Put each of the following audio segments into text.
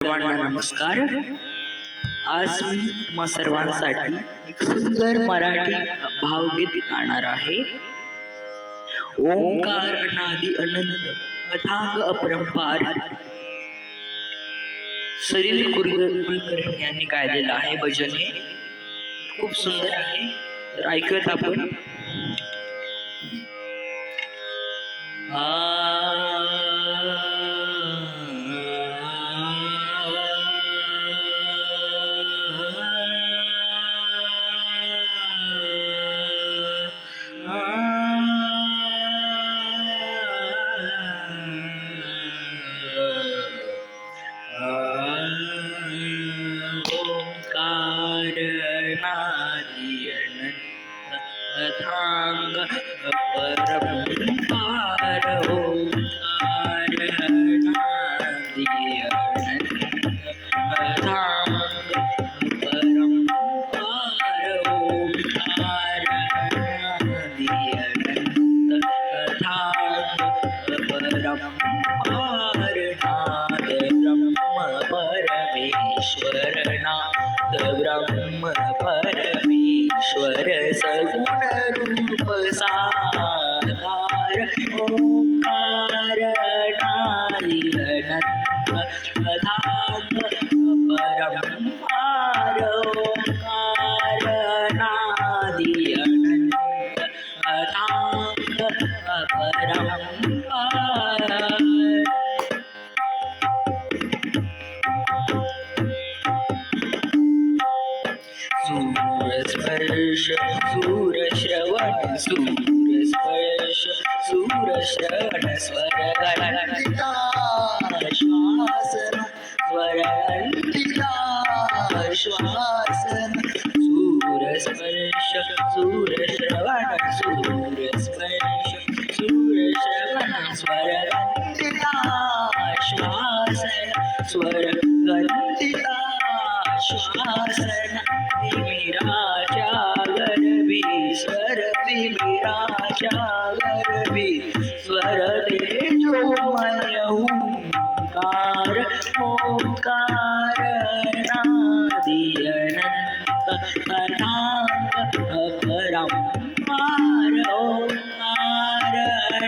सर्वांना नमस्कार. आज मी तुम्हा सर्वांसाठी एक सुंदर मराठी भावगीत गाणार आहे. ओंकार अनादि अनंत अथांग अपरंपार. सलील कुलकर्णी यांनी गायलेलं आहे. भजन हे खूप सुंदर आहे, तर ऐकूयात आपण. ओंकार नादी अनंत अथांग अपरंपार. ओंकार नादी अनंत अथांग अपरंपार. ओंकार नादी अनंत अथांग अपरंपार. नाद ब्रह्म परमेश्वर, नाद ब्रह्म परमेश्वर, सगुण रूप साकार. ओंकार नादी अनंत अथांग अपरंपार. ओंकार नादी अनंत अथांग अपरंपार. सूरस्पर्श सूरश्रवण, सूरस्पर्श सूरश्रवण, स्वरगणिता श्वासन, स्वरगणिता श्वासन. सूरस्पर्श सूरश्रवण, सूरस्पर्श सूरश्रवण, स्वरगणिता श्वासन, स्वरगणिता श्वासन. विराजा गर्भी स्वर, विराजा गर्भी स्वर, तेजोमय ओंकार. ओंकार नादी अनंत अथांग अपरंपार. ओंकार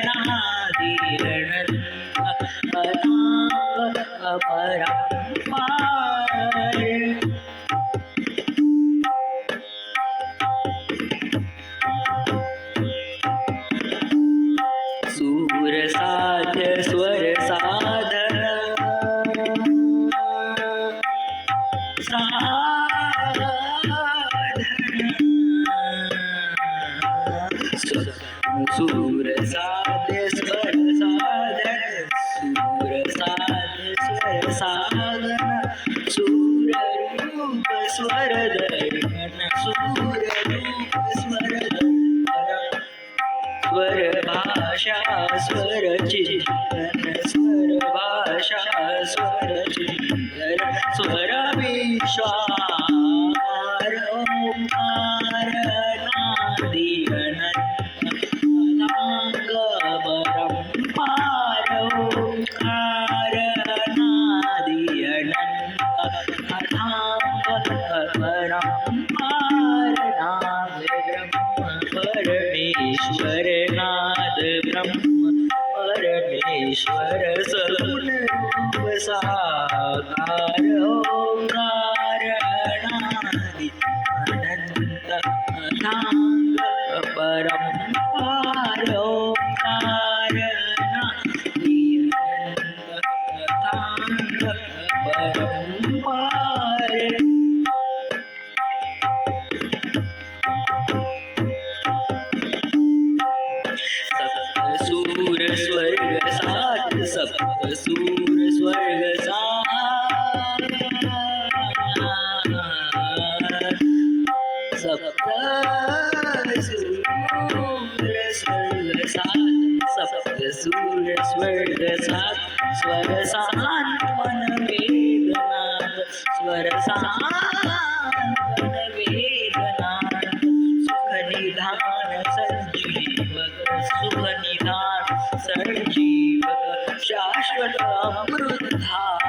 नादी अनंत अथांग अपरंपार. सूर साध्य स्वर साधन, सूर साध्य स्वर साधन, सूर साध्य स्वर साधन, सूर रूप स्वर दर्पण, सूर रूप स्वर दर्पण. स्वर भाषा स्वर चिंतन, स्वर भाषा स्वर चिंतन, स्वर विश्वाकार. ओंकार नादी अनंत अथांग अपरंपार. ओंकार नादी अनंत अथांग अपरंपार. नाद ब्रह्म परमेश्वर, नाद ब्रह्म परमेश्वर, सगुण रूप साकार. ओंकार नादी अनंत अथांग अपरंपार. ओंकार नादी अनंत अथांग अपरंपार. सूर स्वर्ग सात, सप्त सूर स्वर्ग सात, सप्त सूर स्वर्ग सात, सप्त सूर स्वर्ग सात. स्वर शांत मन वेदनाद, स्वर शांत मन वेदनाद. सुख निधान संजीवक, सुख निधान संजीवक, शाश्वत अमृतधार.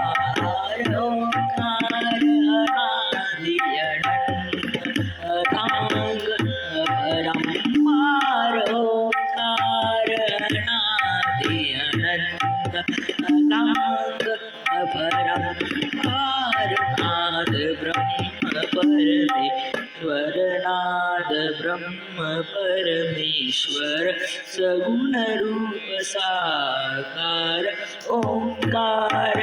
नाद ब्रह्म परमेश्वर नाद ब्रह्म परमेश्वर सगुण रूप साकार ओंकार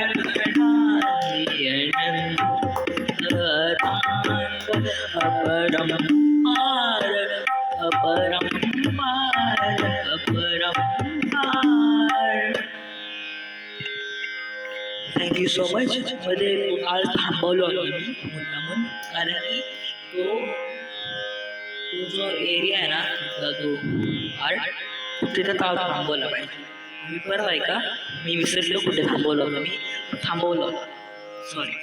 अपरंपार अपरंपार अपरंपार. Thank you so much. मध्ये काल थांबवलो आम्ही मुद्दामून, कारण की तो जो एरिया आहे ना तो आर्ट तिथे काल थांबवला पाहिजे. मी परत आहे का, मी विसरलो कुठे थांबवलं होतं. मी थांबवलं, सॉरी.